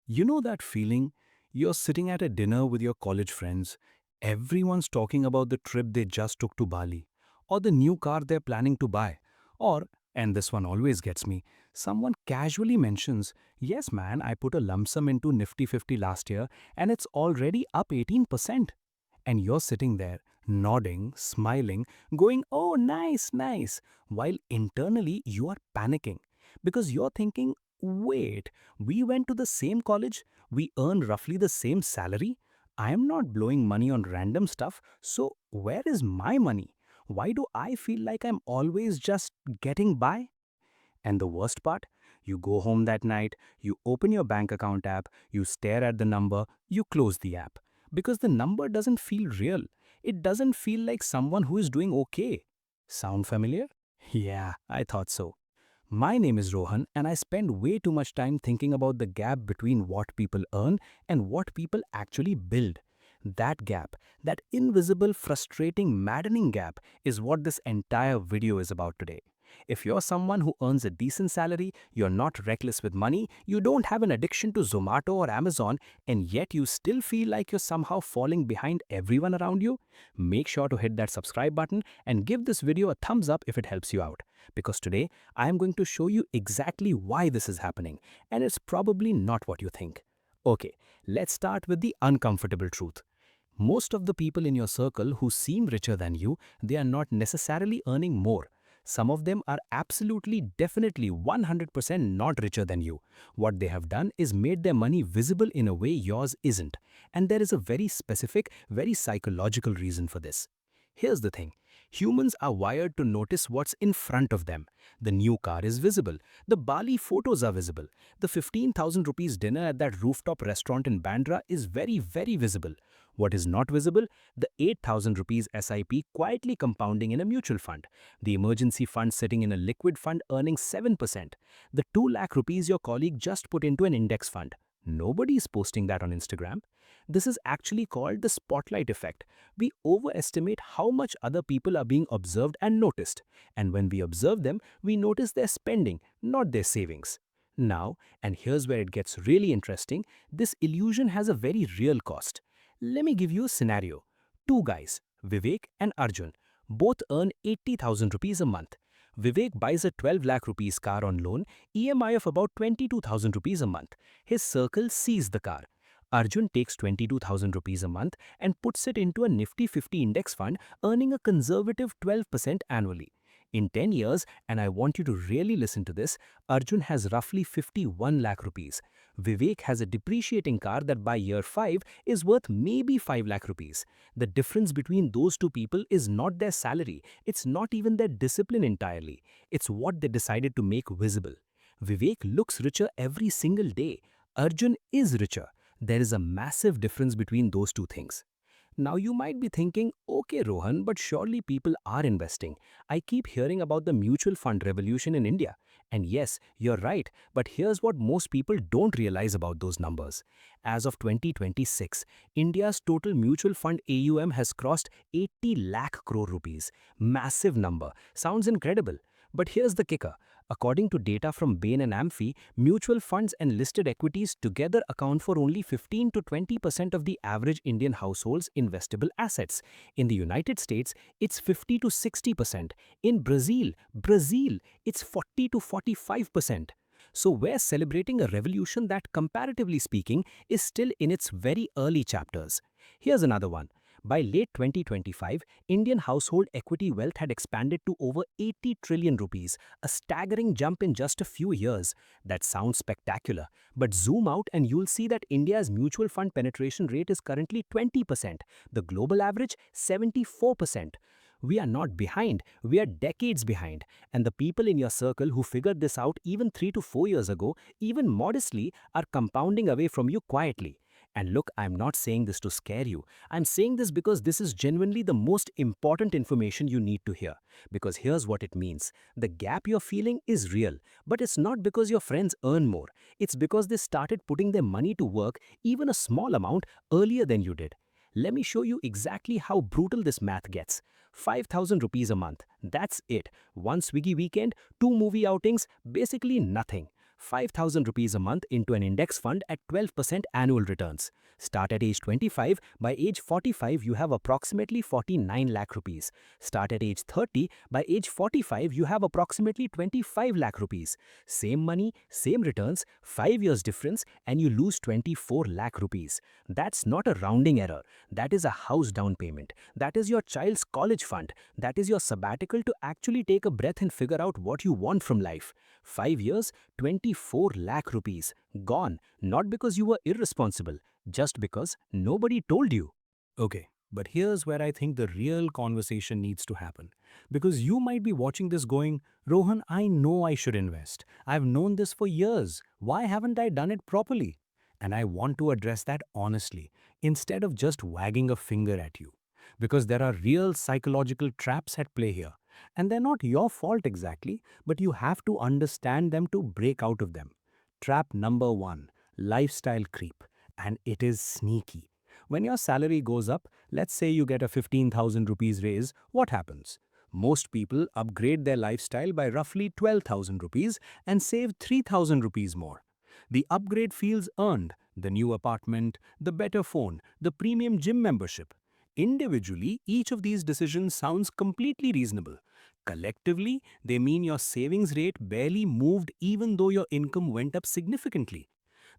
You know that feeling? You're sitting at a dinner with your college friends. Everyone's talking about the trip they just took to Bali, or the new car they're planning to buy. Or, and this one always gets me, someone casually mentions, yes, man, I put a lump sum into Nifty 50 last year and it's already up 18%. And you're sitting there, nodding, smiling, going, oh, nice, nice, while internally you are panicking because you're thinking, wait, we went to the same college, we earn roughly the same salary. I am not blowing money on random stuff, so where is my money? Why do I feel like I'm always just getting by? And the worst part, you go home that night, you open your bank account app, you stare at the number, you close the app. Because the number doesn't feel real. It doesn't feel like someone who is doing okay. Sound familiar? Yeah, I thought so. My name is Rohan, and I spend way too much time thinking about the gap between what people earn and what people actually build. That gap, that invisible, frustrating, maddening gap, is what this entire video is about today. If you're someone who earns a decent salary, you're not reckless with money, you don't have an addiction to Zomato or Amazon, and yet you still feel like you're somehow falling behind everyone around you, make sure to hit that subscribe button and give this video a thumbs up if it helps you out. Because today, I am going to show you exactly why this is happening, and it's probably not what you think. Okay, let's start with the uncomfortable truth. Most of the people in your circle who seem richer than you, they are not necessarily earning more. Some of them are absolutely, definitely 100% not richer than you. What they have done is made their money visible in a way yours isn't. And there is a very specific, very psychological reason for this. Here's the thing. Humans are wired to notice what's in front of them. The new car is visible. The Bali photos are visible. The 15,000 rupees dinner at that rooftop restaurant in Bandra is very, very visible. What is not visible? The 8,000 rupees SIP quietly compounding in a mutual fund. The emergency fund sitting in a liquid fund earning 7%. The 2 lakh rupees your colleague just put into an index fund. Nobody is posting that on Instagram. This is actually called the spotlight effect. We overestimate how much other people are being observed and noticed. And when we observe them, we notice their spending, not their savings. Now, and here's where it gets really interesting, this illusion has a very real cost. Let me give you a scenario. Two guys, Vivek and Arjun, both earn 80,000 rupees a month. Vivek buys a 12 lakh rupees car on loan, EMI of about 22,000 rupees a month. His circle sees the car. Arjun takes 22,000 rupees a month and puts it into a Nifty 50 index fund, earning a conservative 12% annually. In 10 years, and I want you to really listen to this, Arjun has roughly 51 lakh rupees. Vivek has a depreciating car that by year 5 is worth maybe 5 lakh rupees. The difference between those two people is not their salary, it's not even their discipline entirely. It's what they decided to make visible. Vivek looks richer every single day. Arjun is richer. There is a massive difference between those two things. Now you might be thinking, okay Rohan, but surely people are investing. I keep hearing about the mutual fund revolution in India. And yes, you're right, but here's what most people don't realize about those numbers. As of 2026, India's total mutual fund AUM has crossed 80 lakh crore rupees. Massive number. Sounds incredible. But here's the kicker. According to data from Bain and Amphi, mutual funds and listed equities together account for only 15 to 20% of the average Indian household's investable assets. In the United States, it's 50 to 60%. In Brazil, it's 40 to 45%. So we're celebrating a revolution that, comparatively speaking, is still in its very early chapters. Here's another one. By late 2025, Indian household equity wealth had expanded to over 80 trillion rupees, a staggering jump in just a few years. That sounds spectacular, but zoom out and you'll see that India's mutual fund penetration rate is currently 20%, the global average 74%. We are not behind, we are decades behind. And the people in your circle who figured this out even 3 to 4 years ago, even modestly, are compounding away from you quietly. And look, I'm not saying this to scare you. I'm saying this because this is genuinely the most important information you need to hear. Because here's what it means. The gap you're feeling is real, but it's not because your friends earn more. It's because they started putting their money to work, even a small amount, earlier than you did. Let me show you exactly how brutal this math gets. 5,000 rupees a month. That's it. One Swiggy weekend, two movie outings, basically nothing. 5,000 rupees a month into an index fund at 12% annual returns. Start at age 25. By age 45, you have approximately 49 lakh rupees. Start at age 30. By age 45, you have approximately 25 lakh rupees. Same money, same returns, 5 years difference, and you lose 24 lakh rupees. That's not a rounding error. That is a house down payment. That is your child's college fund. That is your sabbatical to actually take a breath and figure out what you want from life. 5 years, 24 lakh rupees. Gone. Not because you were irresponsible, just because nobody told you. Okay, but here's where I think the real conversation needs to happen. Because you might be watching this going, Rohan, I know I should invest. I've known this for years. Why haven't I done it properly? And I want to address that honestly, instead of just wagging a finger at you. Because there are real psychological traps at play here. And they're not your fault exactly, but you have to understand them to break out of them. Trap number one, lifestyle creep. And it is sneaky. When your salary goes up, let's say you get a 15,000 rupees raise, what happens? Most people upgrade their lifestyle by roughly 12,000 rupees and save 3,000 rupees more. The upgrade feels earned, the new apartment, the better phone, the premium gym membership. Individually, each of these decisions sounds completely reasonable. Collectively, they mean your savings rate barely moved even though your income went up significantly.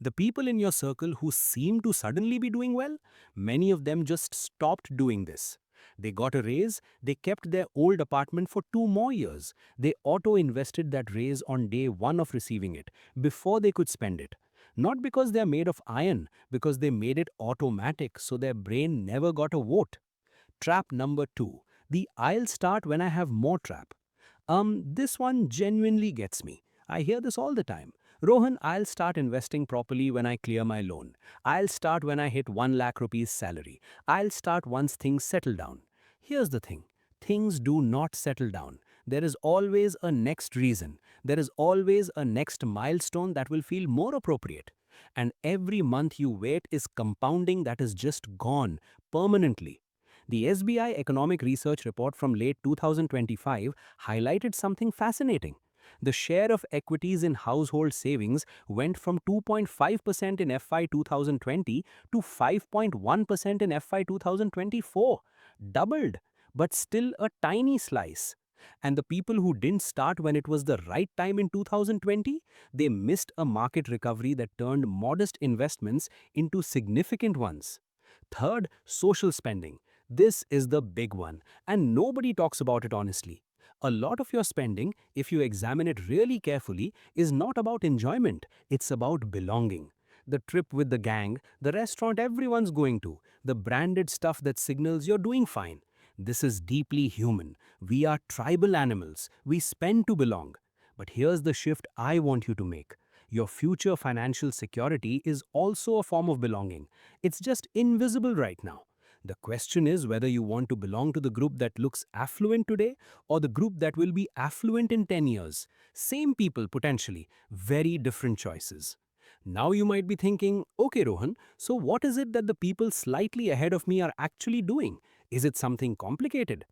The people in your circle who seem to suddenly be doing well, many of them just stopped doing this. They got a raise, they kept their old apartment for 2 more years. They auto invested that raise on day one of receiving it, before they could spend it. Not because they're made of iron, because they made it automatic so their brain never got a vote. Trap number two, the I'll start when I have more trap. This one genuinely gets me. I hear this all the time. Rohan, I'll start investing properly when I clear my loan. I'll start when I hit 1 lakh rupees salary. I'll start once things settle down. Here's the thing. Things do not settle down. There is always a next reason. There is always a next milestone that will feel more appropriate. And every month you wait is compounding that is just gone permanently. The SBI Economic Research Report from late 2025 highlighted something fascinating. The share of equities in household savings went from 2.5% in FY 2020 to 5.1% in FY 2024. Doubled, but still a tiny slice. And the people who didn't start when it was the right time in 2020, they missed a market recovery that turned modest investments into significant ones. Third, social spending. This is the big one, and nobody talks about it honestly. A lot of your spending, if you examine it really carefully, is not about enjoyment, it's about belonging. The trip with the gang, the restaurant everyone's going to, the branded stuff that signals you're doing fine. This is deeply human. We are tribal animals. We spend to belong. But here's the shift I want you to make. Your future financial security is also a form of belonging. It's just invisible right now. The question is whether you want to belong to the group that looks affluent today or the group that will be affluent in 10 years. Same people potentially, very different choices. Now you might be thinking, okay Rohan, so what is it that the people slightly ahead of me are actually doing? Is it something complicated?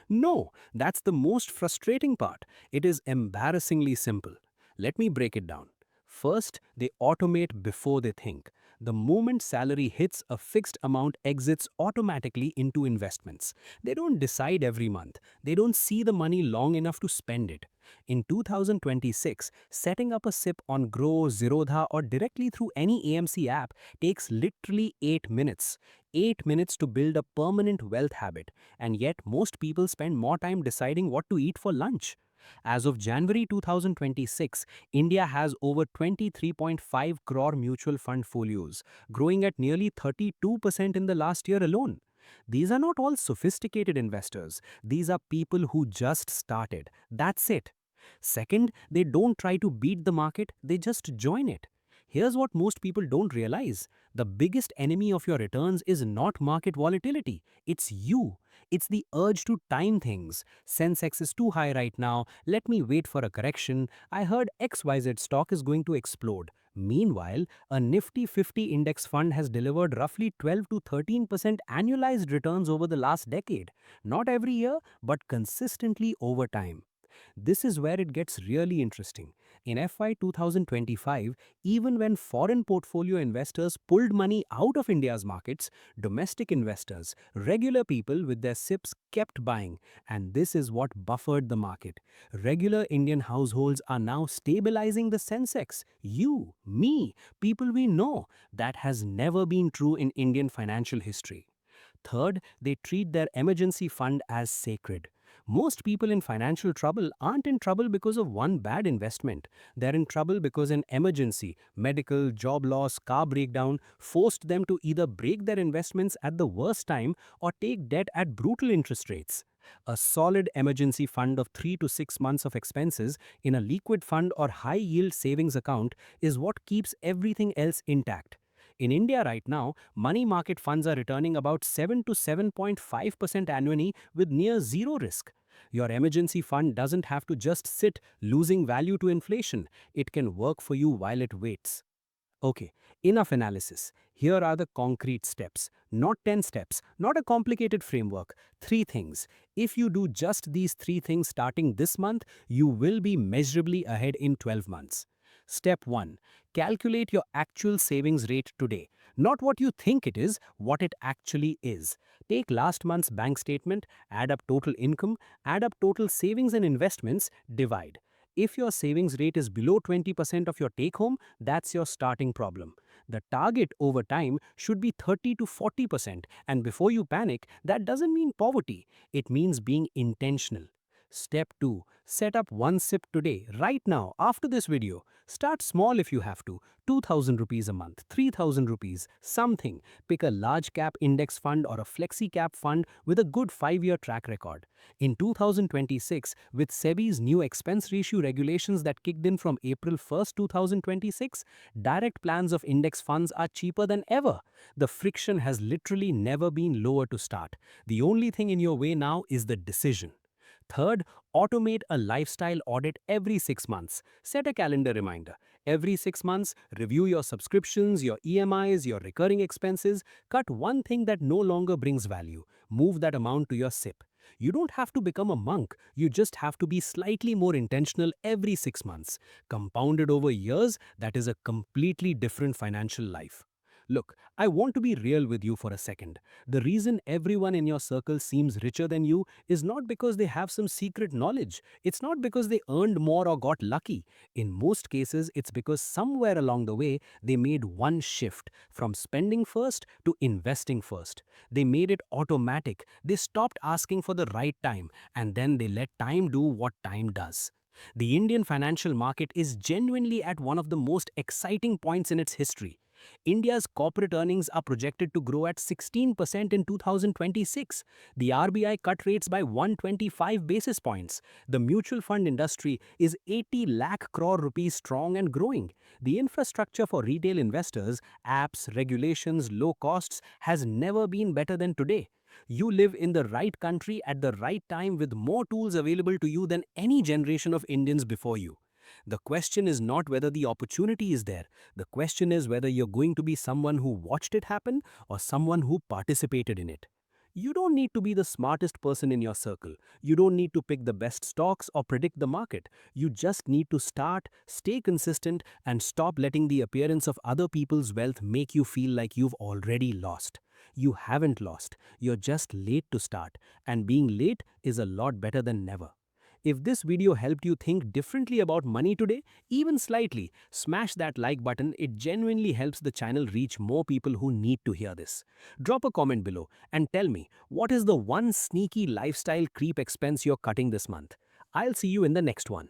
No, that's the most frustrating part. It is embarrassingly simple. Let me break it down. First, they automate before they think. The moment salary hits, a fixed amount exits automatically into investments. They don't decide every month. They don't see the money long enough to spend it. In 2026, setting up a SIP on Grow, Zerodha or directly through any AMC app takes literally 8 minutes. 8 minutes to build a permanent wealth habit, and yet most people spend more time deciding what to eat for lunch. As of January 2026, India has over 23.5 crore mutual fund folios, growing at nearly 32% in the last year alone. These are not all sophisticated investors. These are people who just started. That's it. Second, they don't try to beat the market, they just join it. Here's what most people don't realize. The biggest enemy of your returns is not market volatility. It's you. It's the urge to time things. Sensex is too high right now. Let me wait for a correction. I heard XYZ stock is going to explode. Meanwhile, a Nifty 50 index fund has delivered roughly 12 to 13% annualized returns over the last decade. Not every year, but consistently over time. This is where it gets really interesting. In FY 2025, even when foreign portfolio investors pulled money out of India's markets, domestic investors, regular people with their SIPs kept buying, and this is what buffered the market. Regular Indian households are now stabilizing the Sensex. You, me, people we know. That has never been true in Indian financial history. Third, they treat their emergency fund as sacred. Most people in financial trouble aren't in trouble because of one bad investment. They're in trouble because an emergency, medical, job loss, car breakdown, forced them to either break their investments at the worst time or take debt at brutal interest rates. A solid emergency fund of 3 to 6 months of expenses in a liquid fund or high yield savings account is what keeps everything else intact. In India right now, money market funds are returning about 7 to 7.5% annually with near zero risk. Your emergency fund doesn't have to just sit losing value to inflation. It can work for you while it waits. Okay, enough analysis. Here are the concrete steps. Not 10 steps, not a complicated framework. 3 things. If you do just these 3 things starting this month, you will be measurably ahead in 12 months. Step 1. Calculate your actual savings rate today. Not what you think it is, what it actually is. Take last month's bank statement, add up total income, add up total savings and investments, divide. If your savings rate is below 20% of your take home, that's your starting problem. The target over time should be 30 to 40%, and before you panic, that doesn't mean poverty. It means being intentional. Step 2. Set up one SIP today, right now, after this video. Start small if you have to. 2000 rupees a month, 3000 rupees, something. Pick a large cap index fund or a flexi cap fund with a good 5-year track record. In 2026, with SEBI's new expense ratio regulations that kicked in from April 1st, 2026, direct plans of index funds are cheaper than ever. The friction has literally never been lower to start. The only thing in your way now is the decision. Third, automate a lifestyle audit every 6 months. Set a calendar reminder. Every 6 months, review your subscriptions, your EMIs, your recurring expenses. Cut one thing that no longer brings value. Move that amount to your SIP. You don't have to become a monk. You just have to be slightly more intentional every 6 months. Compounded over years, that is a completely different financial life. Look, I want to be real with you for a second. The reason everyone in your circle seems richer than you is not because they have some secret knowledge. It's not because they earned more or got lucky. In most cases, it's because somewhere along the way, they made one shift from spending first to investing first. They made it automatic. They stopped asking for the right time, and then they let time do what time does. The Indian financial market is genuinely at one of the most exciting points in its history. India's corporate earnings are projected to grow at 16% in 2026. The RBI cut rates by 125 basis points. The mutual fund industry is 80 lakh crore rupees strong and growing. The infrastructure for retail investors, apps, regulations, low costs has never been better than today. You live in the right country at the right time with more tools available to you than any generation of Indians before you. The question is not whether the opportunity is there. The question is whether you're going to be someone who watched it happen or someone who participated in it. You don't need to be the smartest person in your circle. You don't need to pick the best stocks or predict the market. You just need to start, stay consistent, and stop letting the appearance of other people's wealth make you feel like you've already lost. You haven't lost. You're just late to start. And being late is a lot better than never. If this video helped you think differently about money today, even slightly, smash that like button. It genuinely helps the channel reach more people who need to hear this. Drop a comment below and tell me, what is the one sneaky lifestyle creep expense you're cutting this month? I'll see you in the next one.